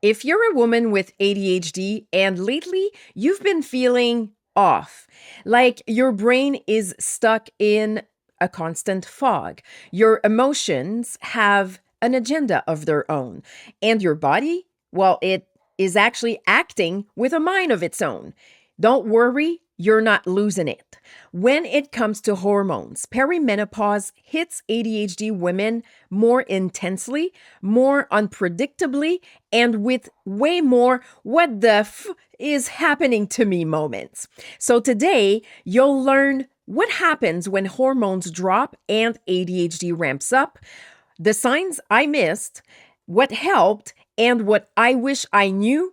if you're a woman with ADHD and lately you've been feeling off, like your brain is stuck in a constant fog, your emotions have an agenda of their own, and your body, well, it is actually acting with a mind of its own. Don't worry, you're not losing it. When it comes to hormones, perimenopause hits ADHD women more intensely, more unpredictably, and with way more what the is happening to me moments. So today, you'll learn what happens when hormones drop and ADHD ramps up, the signs I missed, what helped, and what I wish I knew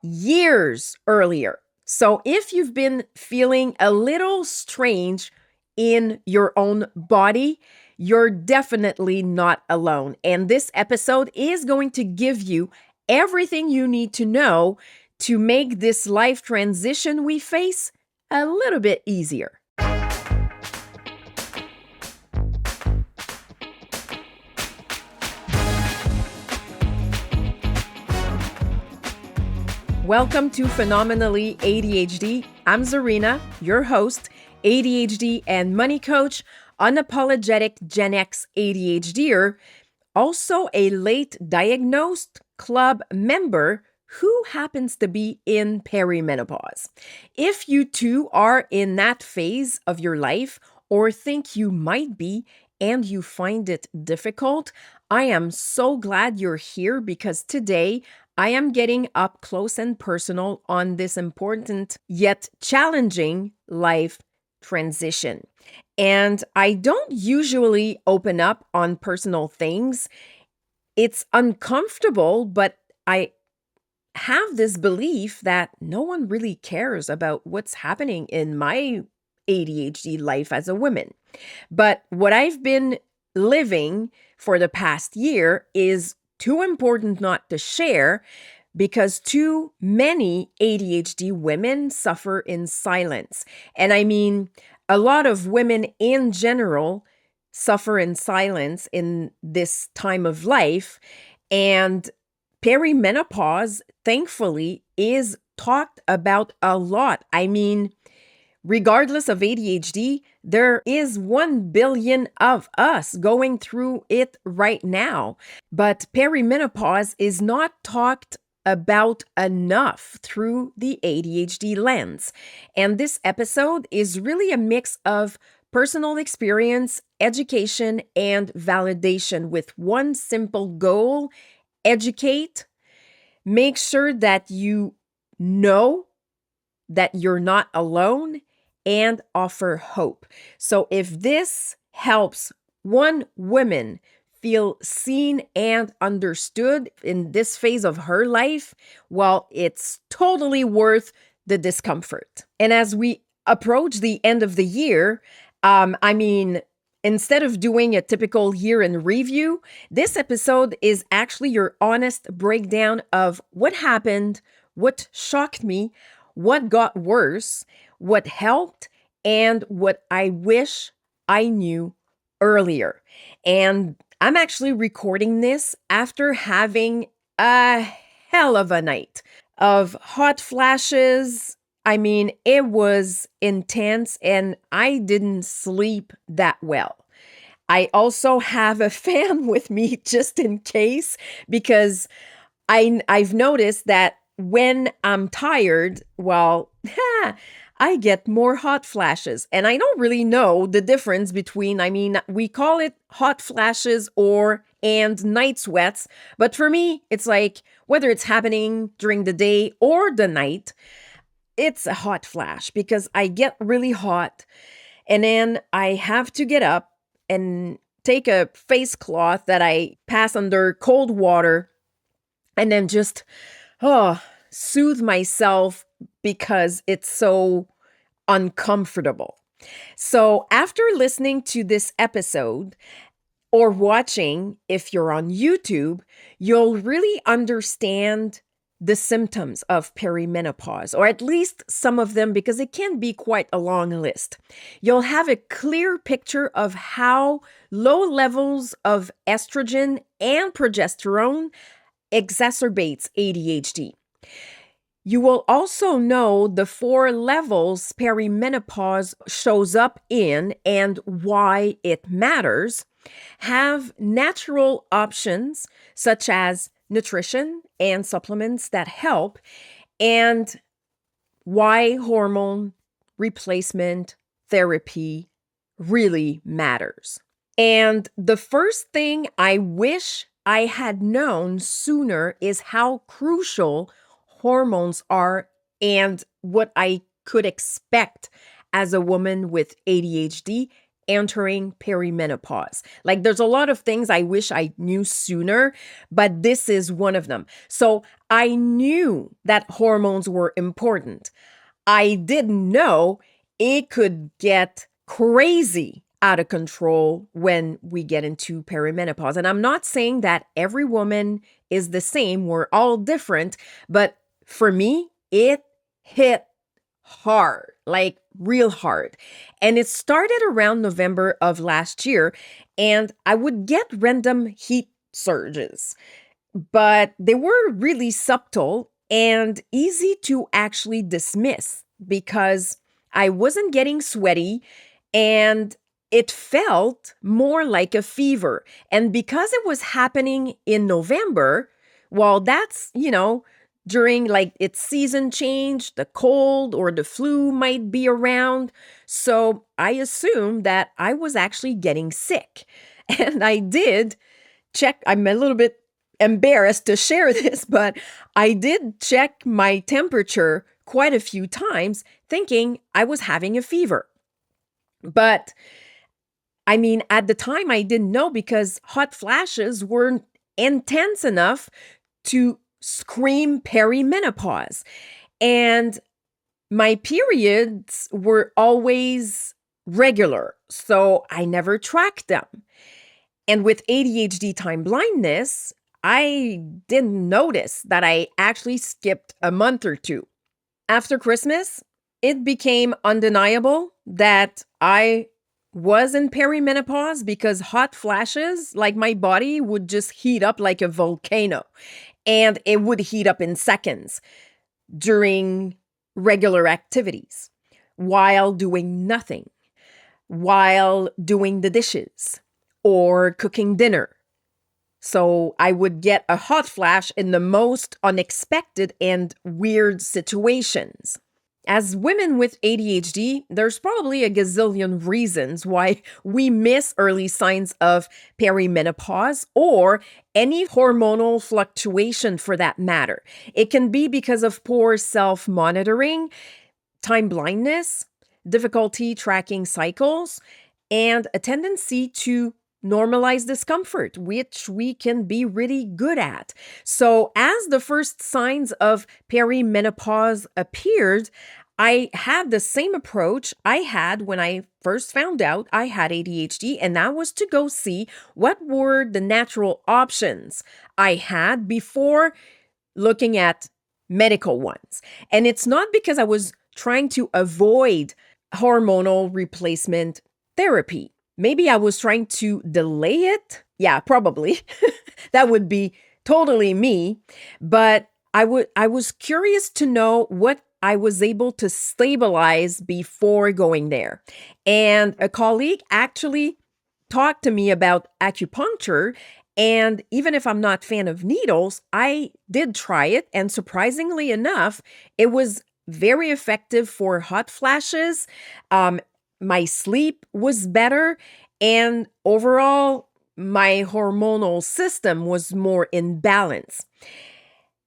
years earlier. So if you've been feeling a little strange in your own body, you're definitely not alone. And this episode is going to give you everything you need to know to make this life transition we face a little bit easier. Welcome to Phenomenally ADHD. I'm Zarina, your host, ADHD and money coach, unapologetic Gen X ADHDer, also a late diagnosed club member who happens to be in perimenopause. If you too are in that phase of your life or think you might be and you find it difficult, I am so glad you're here because today I am getting up close and personal on this important yet challenging life transition. And I don't usually open up on personal things. It's uncomfortable, but I have this belief that no one really cares about what's happening in my ADHD life as a woman. But what I've been living for the past year is too important not to share because too many ADHD women suffer in silence. And I mean, a lot of women in general suffer in silence in this time of life. And perimenopause, thankfully, is talked about a lot. I mean, regardless of ADHD, there is 1 billion of us going through it right now. But perimenopause is not talked about enough through the ADHD lens. And this episode is really a mix of personal experience, education, and validation with one simple goal: educate, make sure that you know that you're not alone, and offer hope. So if this helps one woman feel seen and understood in this phase of her life, well, it's totally worth the discomfort. And as we approach the end of the year, instead of doing a typical year in review, this episode is actually your honest breakdown of what happened, what shocked me, what got worse, what helped, and what I wish I knew earlier. And I'm actually recording this after having a hell of a night of hot flashes. I mean, it was intense and I didn't sleep that well. I also have a fan with me just in case because I've noticed that when I'm tired, well, I get more hot flashes. And I don't really know the difference between, we call it hot flashes and night sweats. But for me, it's like whether it's happening during the day or the night, it's a hot flash because I get really hot and then I have to get up and take a face cloth that I pass under cold water and then just soothe myself because it's so uncomfortable. So after listening to this episode or watching, if you're on YouTube, you'll really understand the symptoms of perimenopause, or at least some of them, because it can be quite a long list. You'll have a clear picture of how low levels of estrogen and progesterone exacerbates ADHD. You will also know the 4 levels perimenopause shows up in and why it matters. Have natural options such as nutrition and supplements that help, and why hormone replacement therapy really matters. And the first thing I wish I had known sooner is how crucial hormones are and what I could expect as a woman with ADHD entering perimenopause. Like, there's a lot of things I wish I knew sooner, but this is one of them. So I knew that hormones were important. I didn't know it could get crazy out of control when we get into perimenopause. And I'm not saying that every woman is the same, we're all different, but for me, it hit hard, like real hard. And it started around November of last year, and I would get random heat surges, but they were really subtle and easy to actually dismiss because I wasn't getting sweaty and it felt more like a fever. And because it was happening in November, well, that's, during like its season change, the cold or the flu might be around. So I assumed that I was actually getting sick. And I did check. I'm a little bit embarrassed to share this, but I did check my temperature quite a few times thinking I was having a fever. But I mean, at the time I didn't know because hot flashes weren't intense enough to scream perimenopause. And my periods were always regular, so I never tracked them. And with ADHD time blindness, I didn't notice that I actually skipped a month or two. After Christmas, it became undeniable that I was in perimenopause because hot flashes, like my body would just heat up like a volcano, and it would heat up in seconds during regular activities, while doing nothing, while doing the dishes or cooking dinner. So I would get a hot flash in the most unexpected and weird situations. As women with ADHD, there's probably a gazillion reasons why we miss early signs of perimenopause or any hormonal fluctuation for that matter. It can be because of poor self-monitoring, time blindness, difficulty tracking cycles, and a tendency to normalize discomfort, which we can be really good at. So, as the first signs of perimenopause appeared, I had the same approach I had when I first found out I had ADHD, and that was to go see what were the natural options I had before looking at medical ones. And it's not because I was trying to avoid hormonal replacement therapy. Maybe I was trying to delay it. Yeah, probably. That would be totally me. But I was curious to know what I was able to stabilize before going there. And a colleague actually talked to me about acupuncture. And even if I'm not a fan of needles, I did try it. And surprisingly enough, it was very effective for hot flashes. My sleep was better. And overall, my hormonal system was more in balance.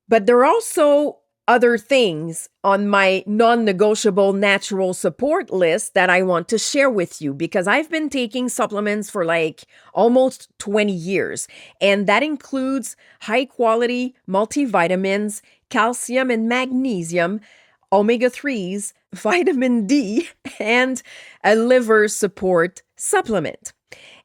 But there are also other things on my non-negotiable natural support list that I want to share with you because I've been taking supplements for like almost 20 years. And that includes high quality multivitamins, calcium and magnesium, omega-3s, vitamin D, and a liver support supplement.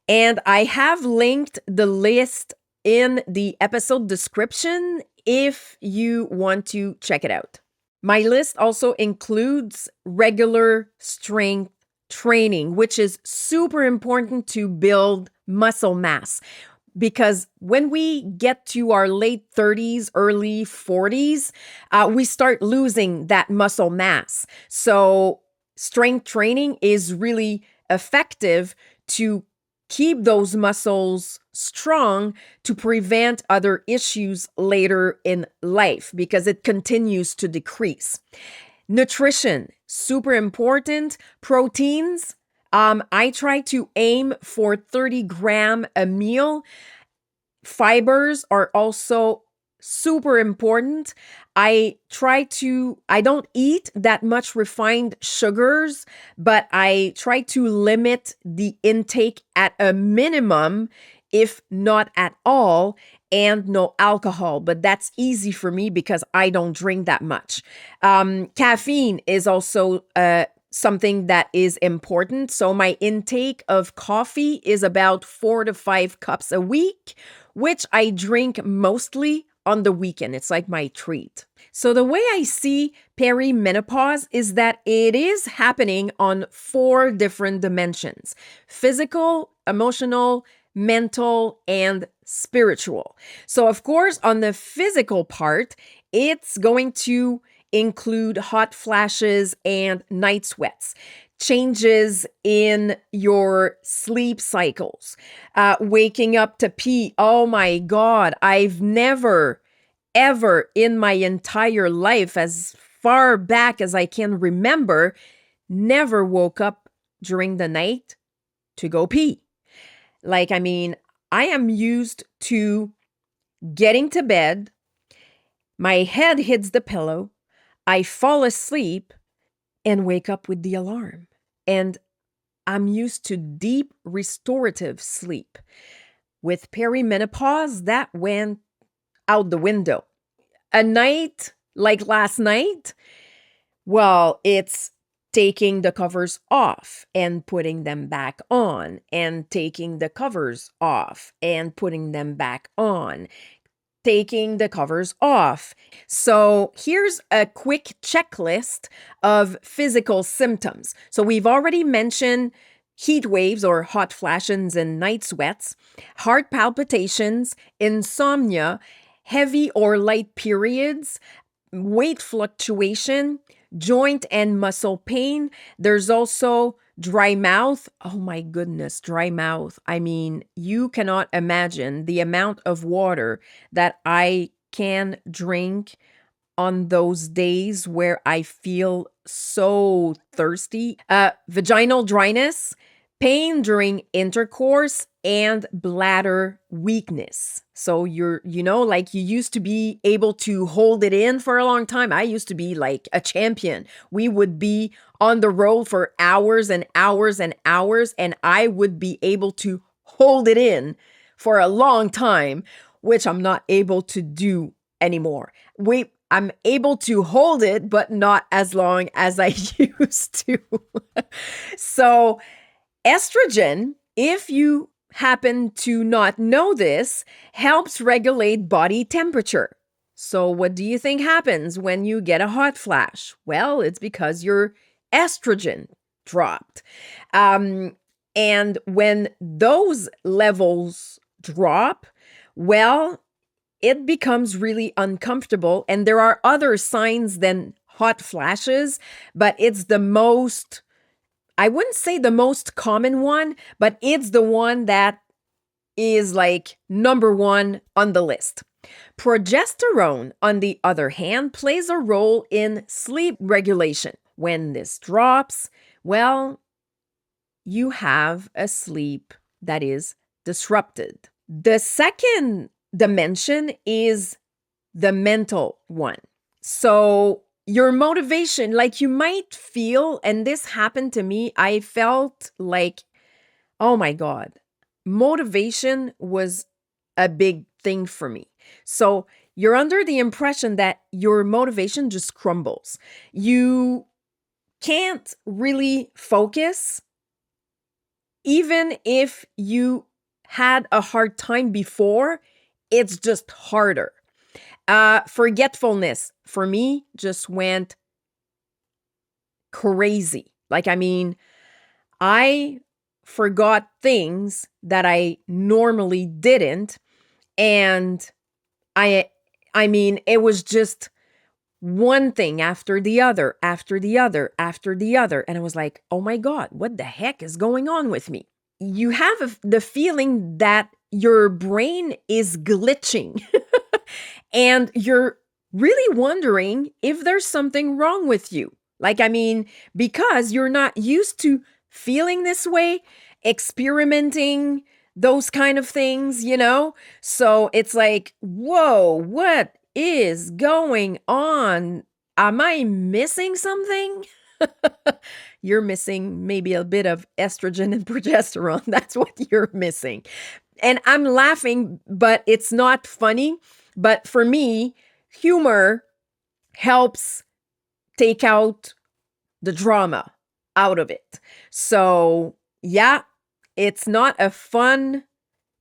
And I have linked the list in the episode description if you want to check it out. My list also includes regular strength training, which is super important to build muscle mass. because when we get to our late 30s, early 40s, we start losing that muscle mass. So strength training is really effective to keep those muscles strong to prevent other issues later in life because it continues to decrease. Nutrition, super important. Proteins, I try to aim for 30 gram a meal. Fibers are also super important. I don't eat that much refined sugars, but I try to limit the intake at a minimum, if not at all, and no alcohol. But that's easy for me because I don't drink that much. Caffeine is also something that is important. So my intake of coffee is about 4 to 5 cups a week, which I drink mostly on the weekend. It's like my treat. So the way I see perimenopause is that it is happening on 4 different dimensions: physical, emotional, mental, and spiritual. So, of course, on the physical part, it's going to include hot flashes and night sweats, changes in your sleep cycles, waking up to pee. Oh my God, I've never, ever in my entire life, as far back as I can remember, never woke up during the night to go pee. I am used to getting to bed, my head hits the pillow, I fall asleep, and wake up with the alarm. And I'm used to deep restorative sleep. With perimenopause, that went out the window. A night like last night, well, it's taking the covers off and putting them back on, and taking the covers off and putting them back on, taking the covers off. So here's a quick checklist of physical symptoms. So we've already mentioned heat waves or hot flashes and night sweats, heart palpitations, insomnia, heavy or light periods, weight fluctuation, joint and muscle pain. There's also dry mouth. Oh my goodness, dry mouth. I mean, you cannot imagine the amount of water that I can drink on those days where I feel so thirsty. Vaginal dryness, pain during intercourse, and bladder weakness. So like you used to be able to hold it in for a long time. I used to be like a champion. We would be on the road for hours and hours and hours, and I would be able to hold it in for a long time, which I'm not able to do anymore. I'm able to hold it, but not as long as I used to. So, estrogen, if you happen to not know this, helps regulate body temperature. So, what do you think happens when you get a hot flash? Well, it's because your estrogen dropped. And when those levels drop, well, it becomes really uncomfortable. And there are other signs than hot flashes, but it's the most, I wouldn't say the most common one, but it's the one that is like number one on the list. Progesterone, on the other hand, plays a role in sleep regulation. When this drops, well, you have a sleep that is disrupted. The second dimension is the mental one. So your motivation, like you might feel, and this happened to me, I felt like, oh my God, motivation was a big thing for me. So you're under the impression that your motivation just crumbles. You can't really focus, even if you had a hard time before, it's just harder. Forgetfulness for me just went crazy. I forgot things that I normally didn't. And I I mean, it was just one thing after the other, after the other, after the other. And I was like, oh my God, what the heck is going on with me? You have the feeling that your brain is glitching and you're really wondering if there's something wrong with you. Like, I mean, because you're not used to feeling this way, experimenting those kind of things, you know? So it's like, whoa, what is going on? Am I missing something? You're missing maybe a bit of estrogen and progesterone. That's what you're missing. And I'm laughing, but it's not funny. But for me, humor helps take out the drama out of it. So, yeah, it's not a fun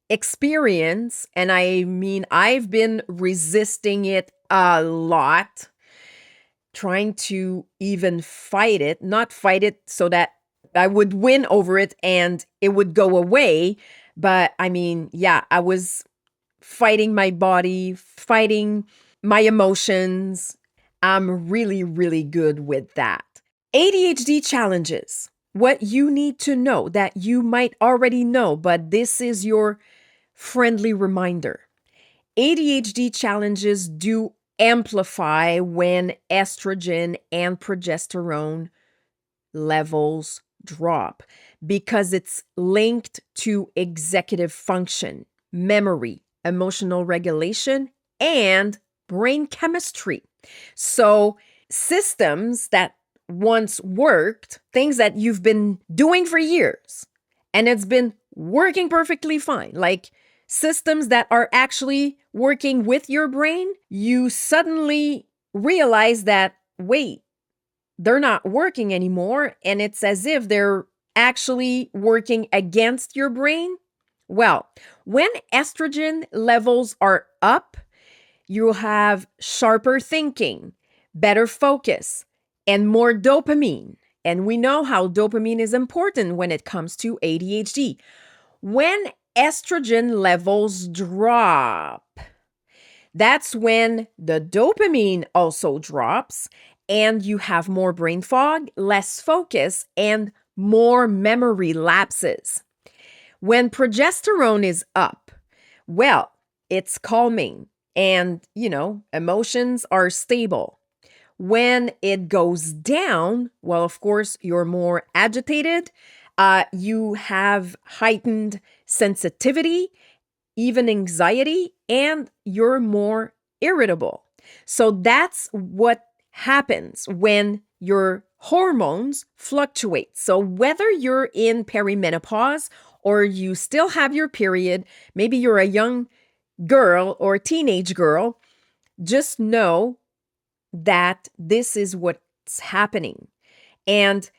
experience. And I mean, I've been resisting it a lot, trying to even fight it, not fight it so that I would win over it and it would go away. But I mean, yeah, I was fighting my body, fighting my emotions. I'm really, really good with that. ADHD challenges. What you need to know that you might already know, but this is your friendly reminder. ADHD challenges do amplify when estrogen and progesterone levels drop because it's linked to executive function, memory, emotional regulation, and brain chemistry. So, systems that once worked, things that you've been doing for years, and it's been working perfectly fine, like systems that are actually working with your brain, you suddenly realize that, wait, they're not working anymore. And it's as if they're actually working against your brain. Well, when estrogen levels are up, you'll have sharper thinking, better focus, and more dopamine. And we know how dopamine is important when it comes to ADHD. When estrogen levels drop, that's when the dopamine also drops and you have more brain fog, less focus, and more memory lapses. When progesterone is up, well, it's calming and, emotions are stable. When it goes down, well, of course, you're more agitated. You have heightened sensitivity, even anxiety, and you're more irritable. So that's what happens when your hormones fluctuate. So whether you're in perimenopause or you still have your period, maybe you're a young girl or teenage girl, just know that this is what's happening. And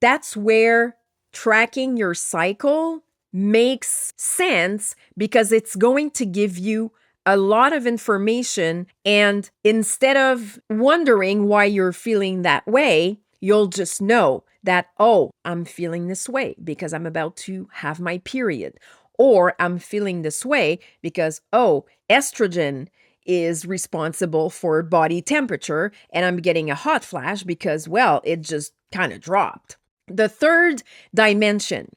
that's where tracking your cycle makes sense because it's going to give you a lot of information. And instead of wondering why you're feeling that way, you'll just know that, oh, I'm feeling this way because I'm about to have my period. Or I'm feeling this way because, oh, estrogen is responsible for body temperature and I'm getting a hot flash because, well, it just kind of dropped. The third dimension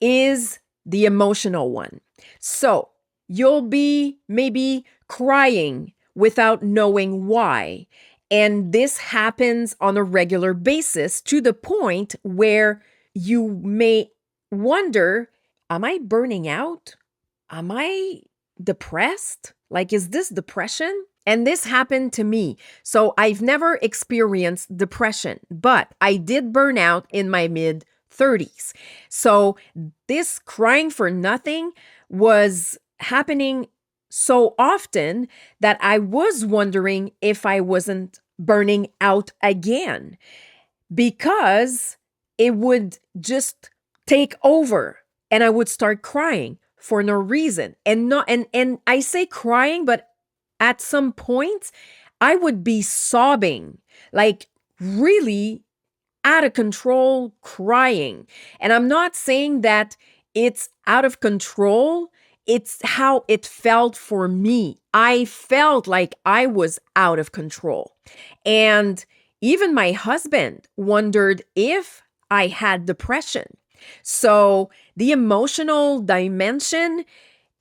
is the emotional one. So you'll be maybe crying without knowing why. And this happens on a regular basis to the point where you may wonder, am I burning out? Am I depressed? Like, is this depression? And this happened to me. So I've never experienced depression, but I did burn out in my mid 30s. So this crying for nothing was happening so often that I was wondering if I wasn't burning out again because it would just take over and I would start crying for no reason. And I say crying, but at some point I would be sobbing, like really out of control crying. And I'm not saying that it's out of control. It's how it felt for me. I felt like I was out of control. And even my husband wondered if I had depression. So the emotional dimension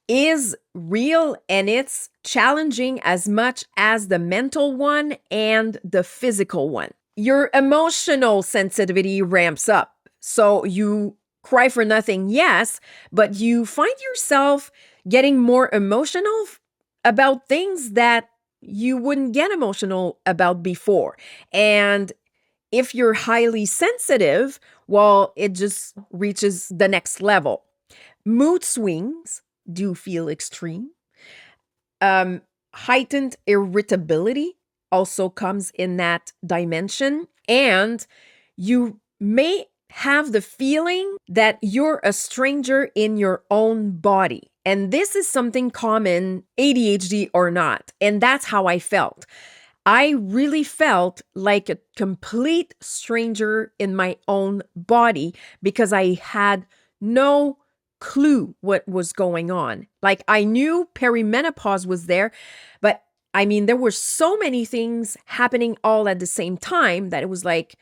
is real and it's challenging as much as the mental one and the physical one. Your emotional sensitivity ramps up. So you cry for nothing, yes, but you find yourself getting more emotional about things that you wouldn't get emotional about before. And if you're highly sensitive, well, it just reaches the next level. Mood swings do feel extreme. Um, Heightened irritability also comes in that dimension. And you may have the feeling that you're a stranger in your own body. And this is something common, ADHD or not. And that's how I felt. I really felt like a complete stranger in my own body because I had no clue what was going on. Like I knew perimenopause was there, but I mean, there were so many things happening all at the same time that it was like,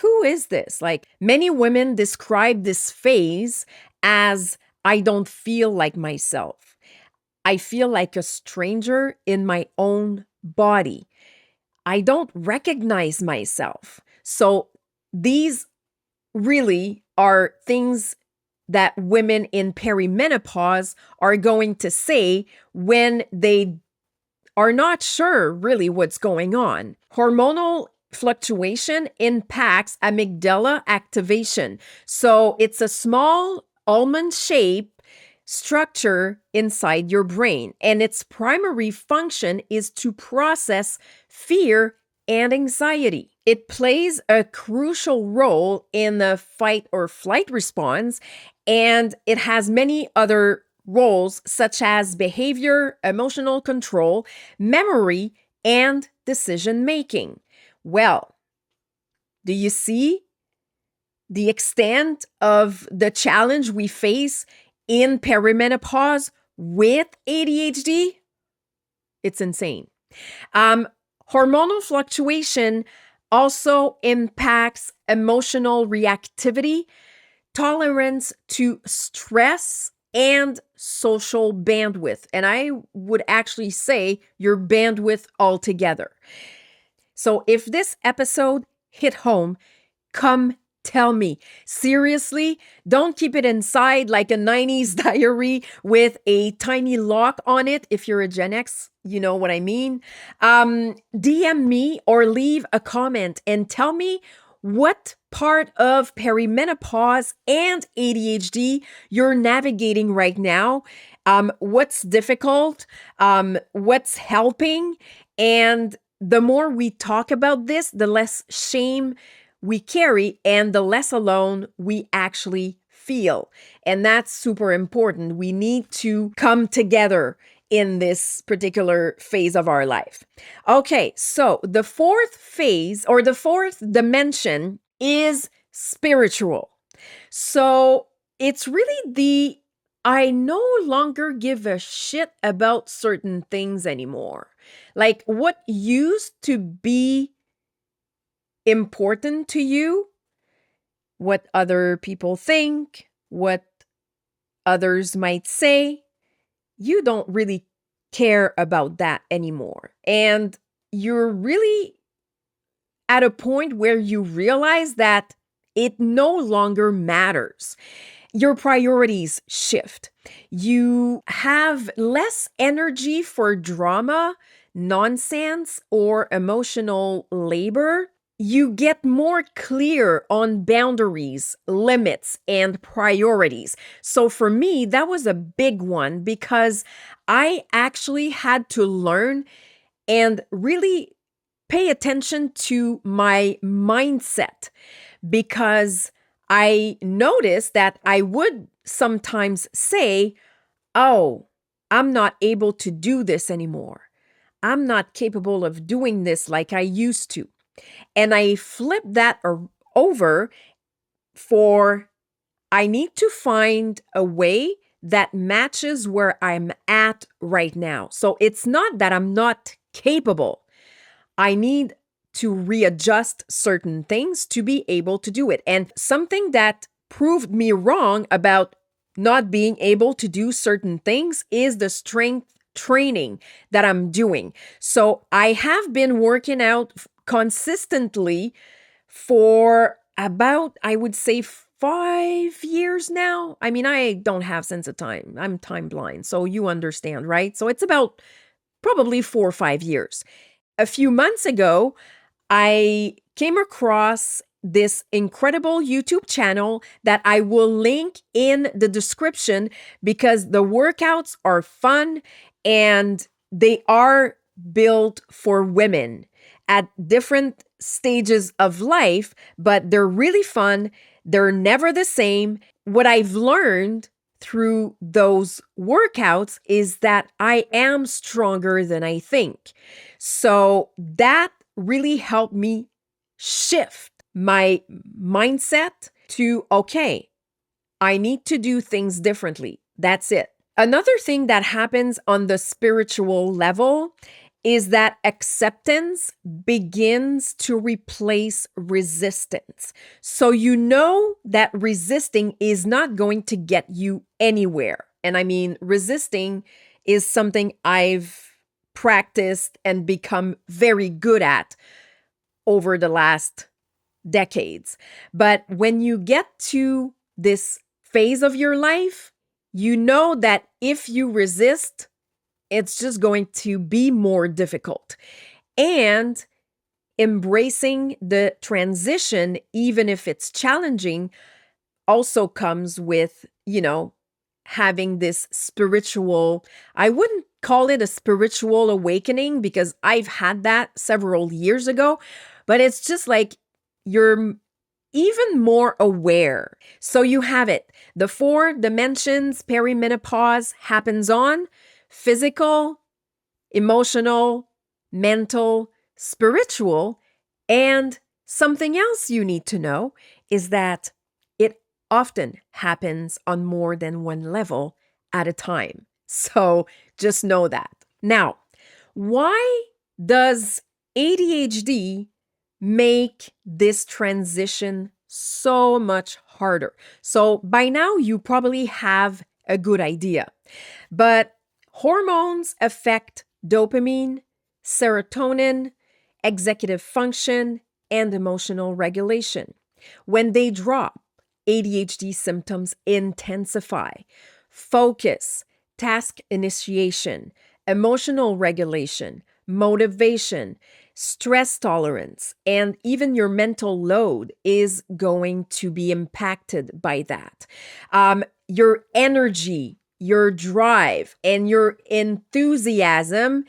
who is this? Like many women describe this phase as I don't feel like myself. I feel like a stranger in my own body. I don't recognize myself. So these really are things that women in perimenopause are going to say when they are not sure really what's going on. Hormonal fluctuation impacts amygdala activation. So it's a small almond shape structure inside your brain, and its primary function is to process fear and anxiety. It plays a crucial role in the fight or flight response, and it has many other roles such as behavior, emotional control, memory, and decision making. Well, do you see the extent of the challenge we face in perimenopause with ADHD? It's insane. Hormonal fluctuation also impacts emotional reactivity, tolerance to stress, and social bandwidth. And I would actually say your bandwidth altogether. So if this episode hit home, come tell me. Seriously, don't keep it inside like a 90s diary with a tiny lock on it. If you're a Gen X, you know what I mean. DM me or leave a comment and tell me what part of perimenopause and ADHD you're navigating right now. What's difficult, what's helping. And the more we talk about this, the less shame we carry and the less alone we actually feel. And that's super important. We need to come together in this particular phase of our life. Okay, so the fourth phase or the fourth dimension is spiritual. So it's really the I no longer give a shit about certain things anymore. Like what used to be important to you, what other people think, what others might say, you don't really care about that anymore. And you're really at a point where you realize that it no longer matters. Your priorities shift. You have less energy for drama, nonsense, or emotional labor. You get more clear on boundaries, limits, and priorities. So for me, that was a big one because I actually had to learn and really pay attention to my mindset because I noticed that I would sometimes say, oh, I'm not able to do this anymore. I'm not capable of doing this like I used to. And I flipped that over for I need to find a way that matches where I'm at right now. So it's not that I'm not capable. I need to readjust certain things to be able to do it. And something that proved me wrong about not being able to do certain things is the strength training that I'm doing. So I have been working out consistently for about, I would say, 5 years now. I mean, I don't have sense of time. I'm time blind. So you understand, right? So it's about probably 4 or 5 years. A few months ago, I came across this incredible YouTube channel that I will link in the description because the workouts are fun and they are built for women at different stages of life, but they're really fun. They're never the same. What I've learned through those workouts is that I am stronger than I think. So that really helped me shift my mindset to, okay, I need to do things differently. That's it. Another thing that happens on the spiritual level is that acceptance begins to replace resistance. So you know that resisting is not going to get you anywhere. And I mean, resisting is something I've practiced and become very good at over the last decades. But when you get to this phase of your life, you know that if you resist, it's just going to be more difficult. And embracing the transition, even if it's challenging, also comes with, having this spiritual, I wouldn't call it a spiritual awakening because I've had that several years ago, but it's just like you're even more aware. So you have it. The 4 dimensions perimenopause happens on physical, emotional, mental, spiritual, and something else you need to know is that it often happens on more than one level at a time. So just know that. Now, why does ADHD make this transition so much harder? So by now, you probably have a good idea, but hormones affect dopamine, serotonin, executive function, and emotional regulation. When they drop, ADHD symptoms intensify. Focus, task initiation, emotional regulation, motivation, stress tolerance, and even your mental load is going to be impacted by that. Your energy, your drive, and your enthusiasm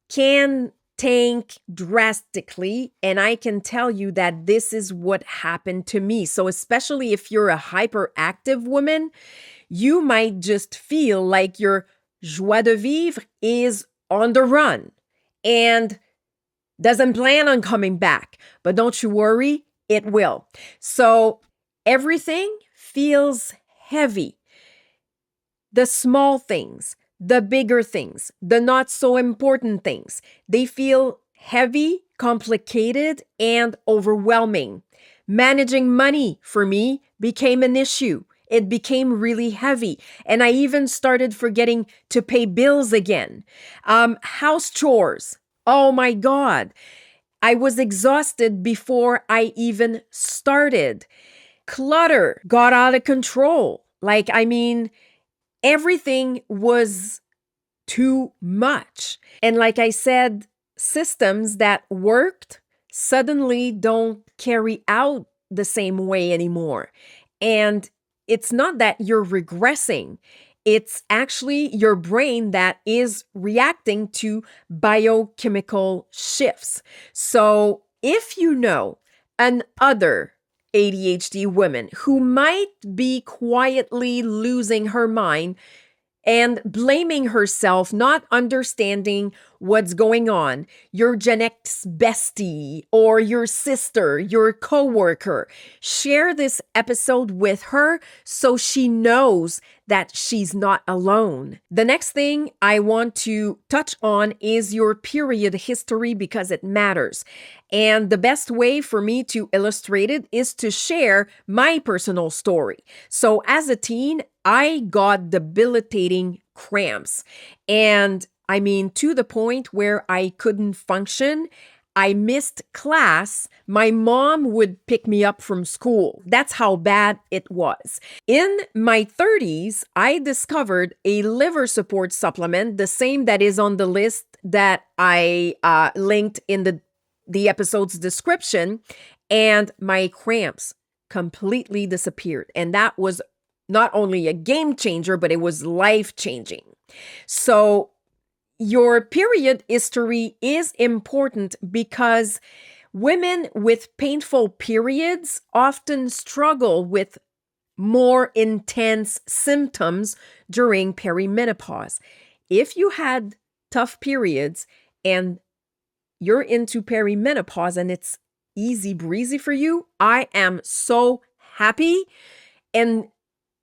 can tank drastically. And I can tell you that this is what happened to me. So, especially if you're a hyperactive woman, you might just feel like your joie de vivre is on the run and doesn't plan on coming back. But don't you worry, it will. So everything feels heavy. The small things, the bigger things, the not so important things, they feel heavy, complicated, and overwhelming. Managing money for me became an issue. It became really heavy. And I even started forgetting to pay bills again. House chores. Oh my God. I was exhausted before I even started. Clutter got out of control. Everything was too much. And like I said, systems that worked suddenly don't carry out the same way anymore. And it's not that you're regressing. It's actually your brain that is reacting to biochemical shifts. So if you know another ADHD woman who might be quietly losing her mind, and blaming herself, not understanding what's going on. Your Gen X bestie or your sister, your coworker, share this episode with her so she knows that she's not alone. The next thing I want to touch on is your period history because it matters. And the best way for me to illustrate it is to share my personal story. So as a teen, I got debilitating cramps. And I mean, to the point where I couldn't function. I missed class. My mom would pick me up from school. That's how bad it was. In my 30s, I discovered a liver support supplement, the same that is on the list that I linked in the episode's description, and my cramps completely disappeared. And that was not only a game changer, but it was life-changing. So your period history is important because women with painful periods often struggle with more intense symptoms during perimenopause. If you had tough periods and you're into perimenopause and it's easy breezy for you, I am so happy and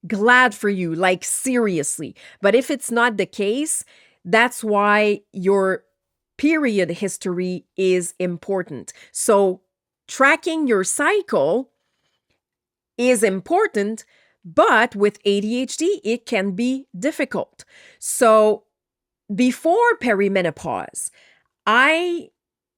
glad for you, like seriously. But if it's not the case, that's why your period history is important. So tracking your cycle is important, but with ADHD, it can be difficult. So before perimenopause, I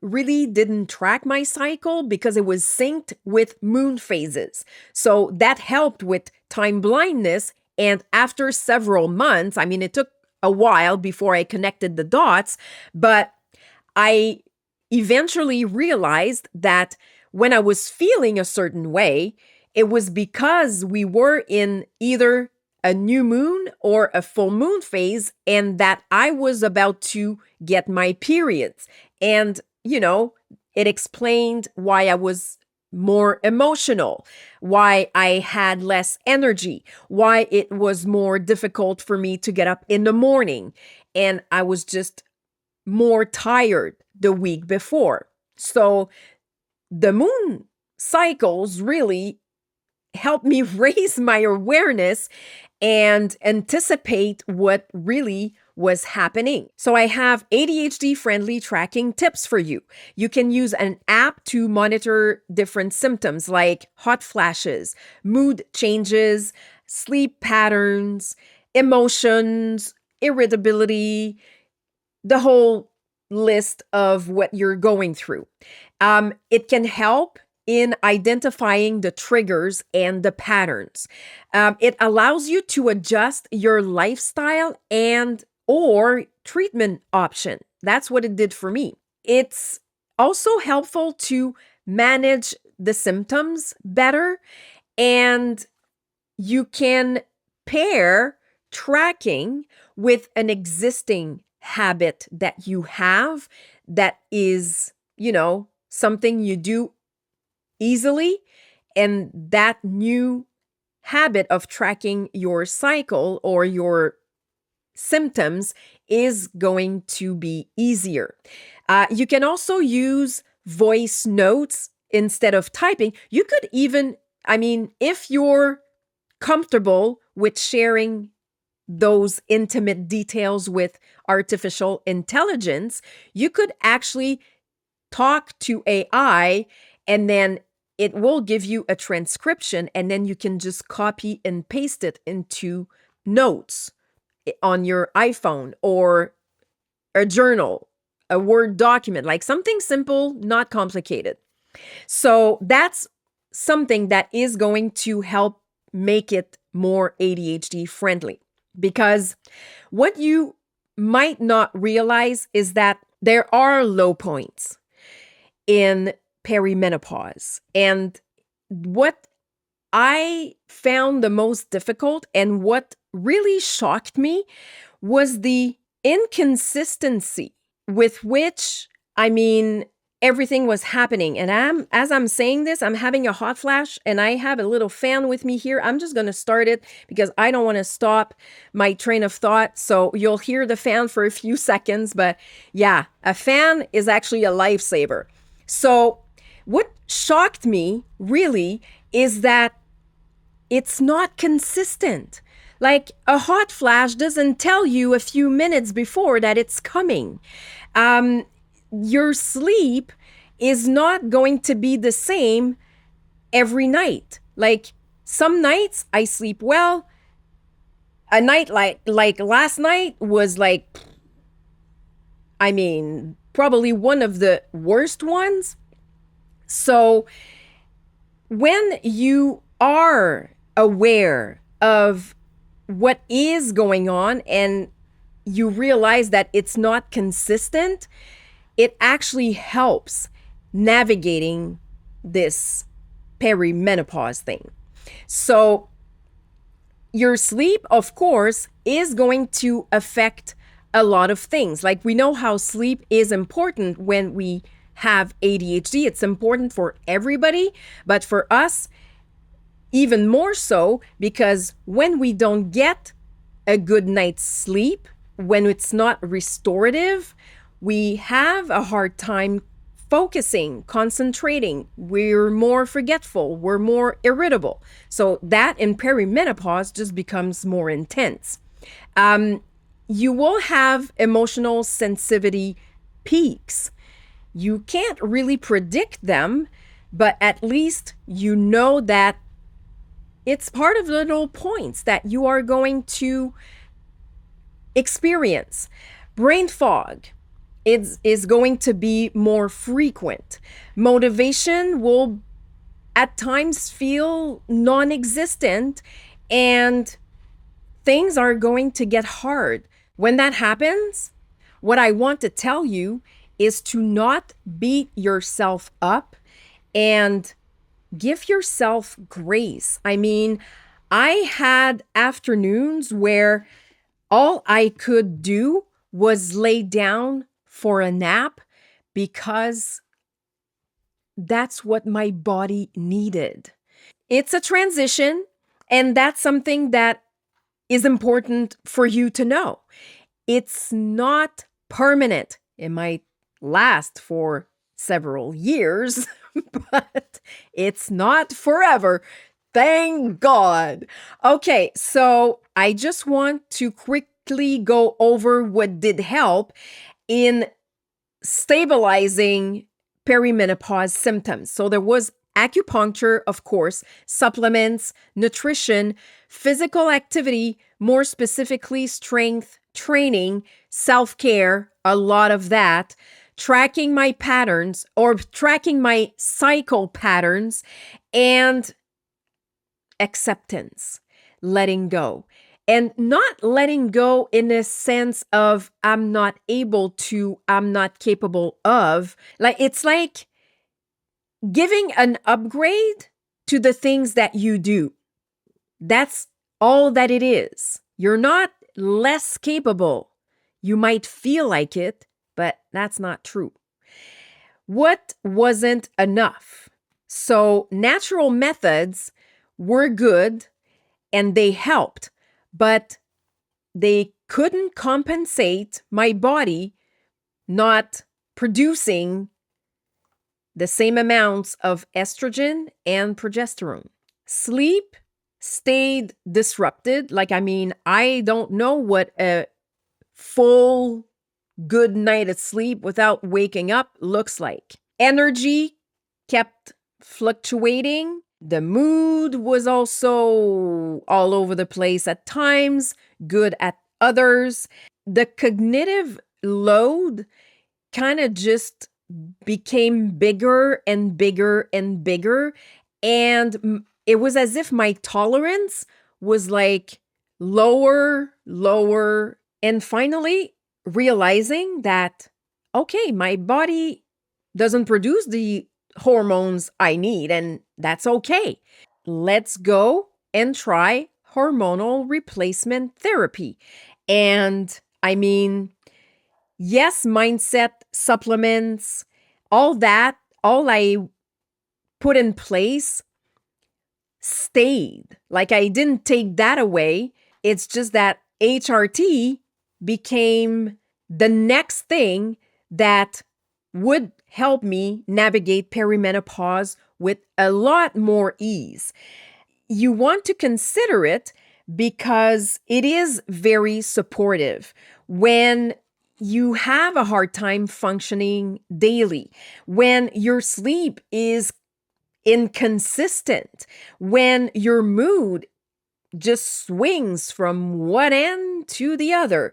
really didn't track my cycle because it was synced with moon phases. So that helped with time blindness. And after several months, I mean, it took a while before I connected the dots, but I eventually realized that when I was feeling a certain way, it was because we were in either a new moon or a full moon phase and that I was about to get my periods. And, it explained why I was more emotional, why I had less energy, why it was more difficult for me to get up in the morning. And I was just more tired the week before. So the moon cycles really helped me raise my awareness and anticipate what really was happening. So I have ADHD-friendly tracking tips for you. You can use an app to monitor different symptoms like hot flashes, mood changes, sleep patterns, emotions, irritability, the whole list of what you're going through. It can help in identifying the triggers and the patterns. It allows you to adjust your lifestyle and or treatment option. That's what it did for me. It's also helpful to manage the symptoms better, and you can pair tracking with an existing habit that you have that is, something you do easily, and that new habit of tracking your cycle or your symptoms is going to be easier. You can also use voice notes instead of typing. You could even, if you're comfortable with sharing those intimate details with artificial intelligence, you could actually talk to AI and then it will give you a transcription, and then you can just copy and paste it into notes on your iPhone or a journal, a Word document, like something simple, not complicated. So that's something that is going to help make it more ADHD friendly, because what you might not realize is that there are low points in perimenopause. And what I found the most difficult and what really shocked me was the inconsistency with which, everything was happening. And as I'm saying this, I'm having a hot flash and I have a little fan with me here. I'm just going to start it because I don't want to stop my train of thought. So you'll hear the fan for a few seconds. But yeah, a fan is actually a lifesaver. So what shocked me really is that it's not consistent. Like a hot flash doesn't tell you a few minutes before that it's coming. Your sleep is not going to be the same every night. Like some nights I sleep well. A night like last night was like, I mean, probably one of the worst ones. So when you are aware of what is going on and you realize that it's not consistent, it actually helps navigating this perimenopause thing. So, your sleep, of course, is going to affect a lot of things. Like we know how sleep is important when we have ADHD. It's important for everybody, but for us, even more so because when we don't get a good night's sleep, when it's not restorative, we have a hard time focusing, concentrating. We're more forgetful, we're more irritable. So that in perimenopause just becomes more intense. You will have emotional sensitivity peaks. You can't really predict them, but at least you know that it's part of the little points that you are going to experience. Brain fog is going to be more frequent. Motivation will at times feel non existent, and things are going to get hard. When that happens, what I want to tell you is to not beat yourself up and give yourself grace. I mean, I had afternoons where all I could do was lay down for a nap because that's what my body needed. It's a transition, and that's something that is important for you to know. It's not permanent. It might last for several years, but it's not forever. Thank God. Okay, so I just want to quickly go over what did help in stabilizing perimenopause symptoms. So there was acupuncture, of course, supplements, nutrition, physical activity, more specifically strength training, self-care, a lot of that, tracking my patterns or tracking my cycle patterns, and acceptance, letting go. And not letting go in a sense of I'm not able to, I'm not capable of. Like it's like giving an upgrade to the things that you do. That's all that it is. You're not less capable. You might feel like it, but that's not true. What wasn't enough? So, natural methods were good and they helped, but they couldn't compensate my body not producing the same amounts of estrogen and progesterone. Sleep stayed disrupted. I don't know what a full good night of sleep without waking up looks like. Energy kept fluctuating. The mood was also all over the place at times, good at others. The cognitive load kind of just became bigger and bigger and bigger. And it was as if my tolerance was like lower, lower, and finally realizing that, okay, my body doesn't produce the hormones I need, and that's okay. Let's go and try hormonal replacement therapy. And I mean, yes, mindset supplements, all I put in place stayed. Like I didn't take that away. It's just that HRT became the next thing that would help me navigate perimenopause with a lot more ease. You want to consider it because it is very supportive. When you have a hard time functioning daily, when your sleep is inconsistent, when your mood just swings from one end to the other,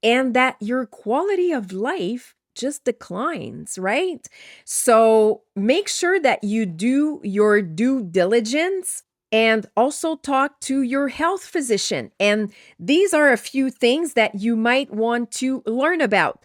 and that your quality of life just declines, right? So make sure that you do your due diligence and also talk to your health physician. And these are a few things that you might want to learn about.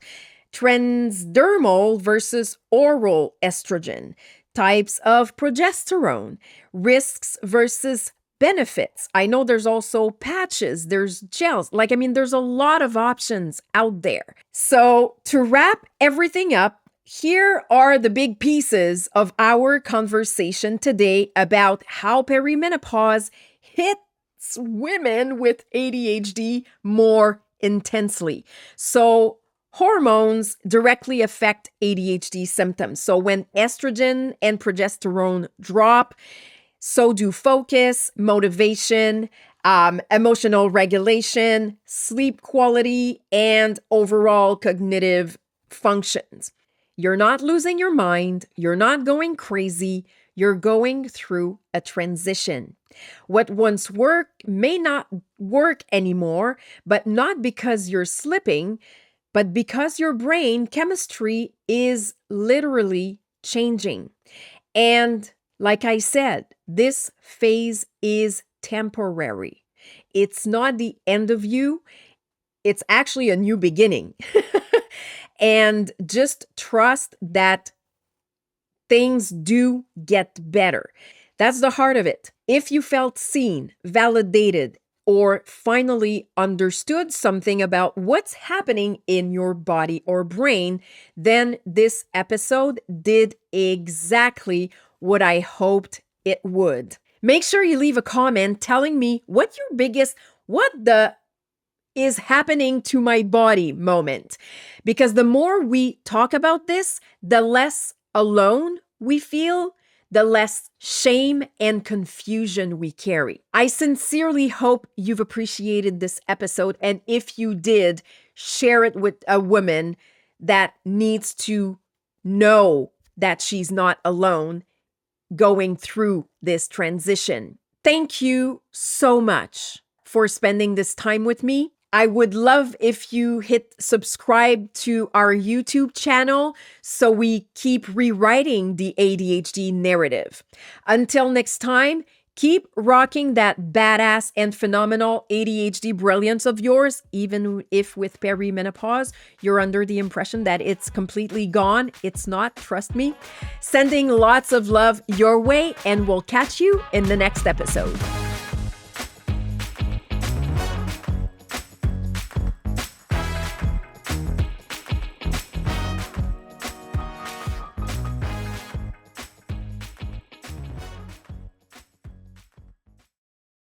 Transdermal versus oral estrogen, types of progesterone, risks versus benefits. I know there's also patches, there's gels. There's a lot of options out there. So, to wrap everything up, here are the big pieces of our conversation today about how perimenopause hits women with ADHD more intensely. So, hormones directly affect ADHD symptoms. So, when estrogen and progesterone drop, so do focus, motivation, emotional regulation, sleep quality, and overall cognitive functions. You're not losing your mind. You're not going crazy. You're going through a transition. What once worked may not work anymore, but not because you're slipping, but because your brain chemistry is literally changing. And like I said, this phase is temporary. It's not the end of you. It's actually a new beginning. And just trust that things do get better. That's the heart of it. If you felt seen, validated, or finally understood something about what's happening in your body or brain, then this episode did exactly what I hoped it would. Make sure you leave a comment telling me what the is happening to my body moment. Because the more we talk about this, the less alone we feel, the less shame and confusion we carry. I sincerely hope you've appreciated this episode. And if you did, share it with a woman that needs to know that she's not alone going through this transition. Thank you so much for spending this time with me. I would love if you hit subscribe to our YouTube channel so we keep rewriting the ADHD narrative. Until next time, keep rocking that badass and phenomenal ADHD brilliance of yours, even if with perimenopause, you're under the impression that it's completely gone. It's not, trust me. Sending lots of love your way, and we'll catch you in the next episode.